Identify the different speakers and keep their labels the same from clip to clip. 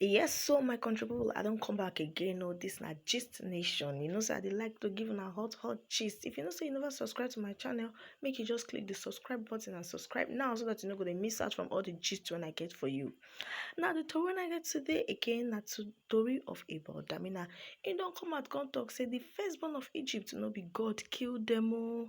Speaker 1: Yes, so my country people, I don't come back again. No, this na gist nation. You know, so I dey like to give a hot gist. If you know, say you never subscribe to my channel, make you just click the subscribe button and subscribe now so that you know go to miss out from all the gist when I get for you. Now the story when I get today again, na to story of Abel Damina. It don't come out come talk say the firstborn of Egypt no be God killed them all.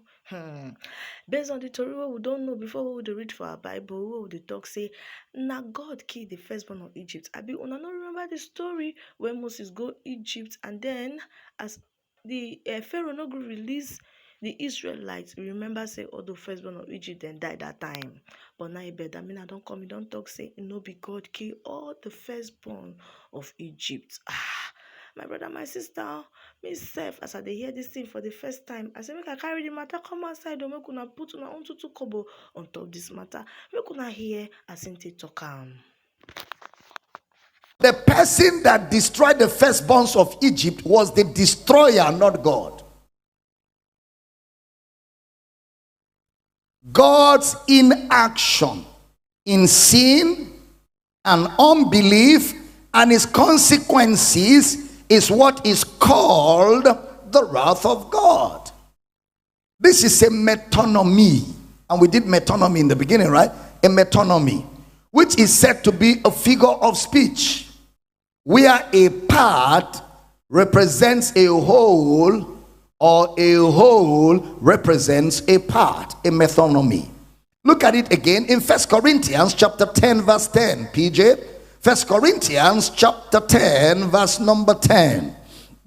Speaker 1: Based on the story wey we don't know before we dey read for our Bible, wey we dey talk say na God kill the firstborn of Egypt. Abi una no remember the story when Moses go Egypt and then as the Pharaoh no go release the Israelites, we remember say all the firstborn of Egypt then died that time. But now Damina don't come, he don't talk say e no be God kill all the firstborn of Egypt. My brother, my sister, me sef, as I dey hear this thing for the first time, I say make I carry the matter come outside or make una put una own tutu kobo on top this matter. Make una hear as im take talk am.
Speaker 2: The person that destroyed the firstborns of Egypt was the destroyer, not God. God's inaction in sin and unbelief and its consequences is what is called the wrath of God. This is a metonymy, and we did metonymy in the beginning, right? A metonymy, which is said to be a figure of speech where a part represents a whole or a whole represents a part, a metonymy. Look at it again in 1 Corinthians chapter 10 verse 10, PJ. 1 Corinthians chapter 10 verse number 10.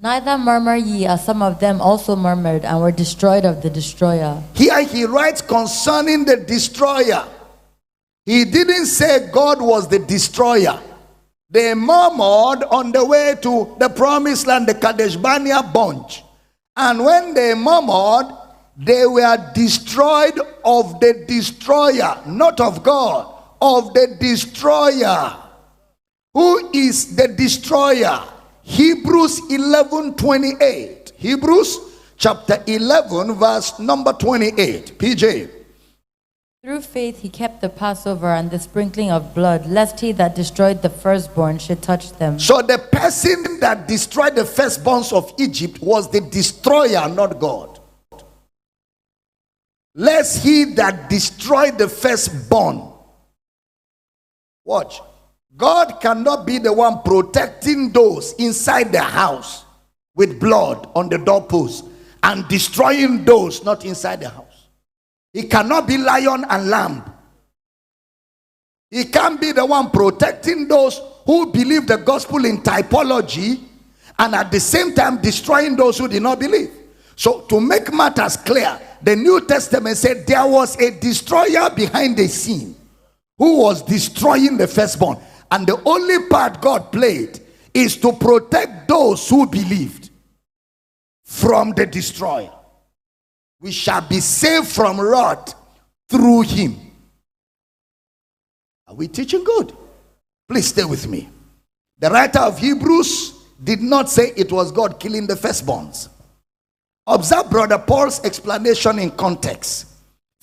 Speaker 3: Neither murmur ye, as some of them also murmured, and were destroyed of the destroyer.
Speaker 2: Here he writes concerning the destroyer. He didn't say God was the destroyer. They murmured on the way to the promised land, the Kadesh Barnea bunch. And when they murmured, they were destroyed of the destroyer, not of God, of the destroyer. Who is the destroyer? Hebrews 11:28. Hebrews chapter 11 verse number 28. PJ.
Speaker 3: Through faith he kept the Passover and the sprinkling of blood, lest he that destroyed the firstborn should touch them.
Speaker 2: So the person that destroyed the firstborns of Egypt was the destroyer, not God. Lest he that destroyed the firstborn. Watch. God cannot be the one protecting those inside the house with blood on the doorpost and destroying those not inside the house. He cannot be lion and lamb. He can't be the one protecting those who believe the gospel in typology and at the same time destroying those who did not believe. So to make matters clear, the New Testament said there was a destroyer behind the scene who was destroying the firstborn. And the only part God played is to protect those who believed from the destroyer. We shall be saved from wrath through him. Are we teaching good? Please stay with me. The writer of Hebrews did not say it was God killing the firstborns. Observe Brother Paul's explanation in context.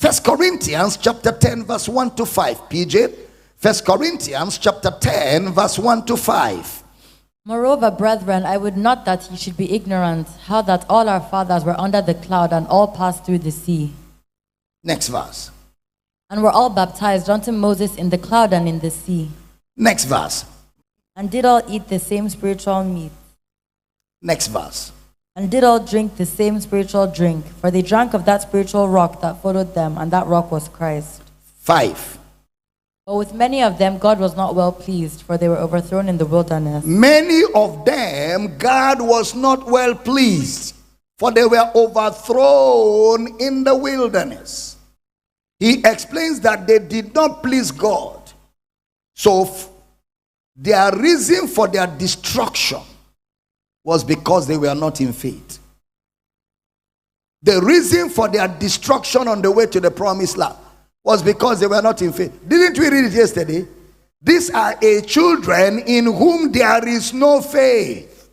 Speaker 2: 1 Corinthians chapter 10 verse 1 to 5. PJ. 1 Corinthians chapter 10 verse 1 to 5.
Speaker 3: Moreover, brethren, I would not that ye should be ignorant, how that all our fathers were under the cloud, and all passed through the sea.
Speaker 2: Next verse.
Speaker 3: And were all baptized unto Moses in the cloud and in the sea.
Speaker 2: Next verse.
Speaker 3: And did all eat the same spiritual meat.
Speaker 2: Next verse.
Speaker 3: And did all drink the same spiritual drink, for they drank of that spiritual rock that followed them, and that rock was Christ.
Speaker 2: 5.
Speaker 3: But with many of them God was not well pleased, for they were overthrown in the wilderness.
Speaker 2: Many of them God was not well pleased, for they were overthrown in the wilderness. He explains that they did not please God. So their reason for their destruction was because they were not in faith. The reason for their destruction on the way to the promised land was because they were not in faith. Didn't we read it yesterday? These are a children in whom there is no faith.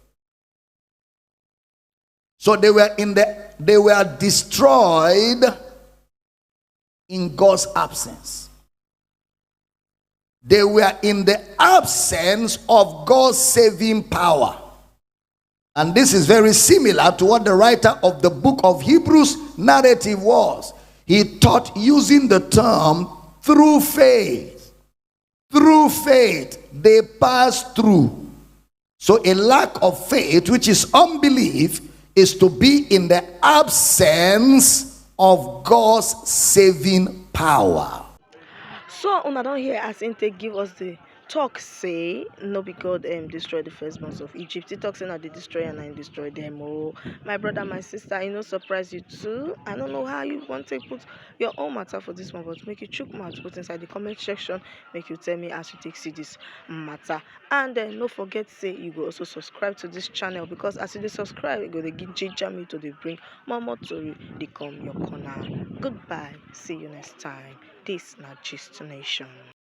Speaker 2: So they were destroyed in God's absence. They were in the absence of God's saving power. And this is very similar to what the writer of the book of Hebrews narrative was. He taught using the term through faith. Through faith, they passed through. So a lack of faith, which is unbelief, is to be in the absence of God's saving power.
Speaker 1: So una don hear as im take give us the talk say no be God destroy the firstborns of Egypt. He talk say na the destroyer and I destroy them. Oh, my brother, my sister, e no surprise you too. I don't know how you want to put your own matter for this one, but make you chook mouth put inside the comment section. Make you tell me as you take see this matter. And then no forget say you go also subscribe to this channel, because as you dey subscribe, you go dey give ginger me to dey bring more tori dey come your corner. Goodbye. See you next time. This na Gist Nation.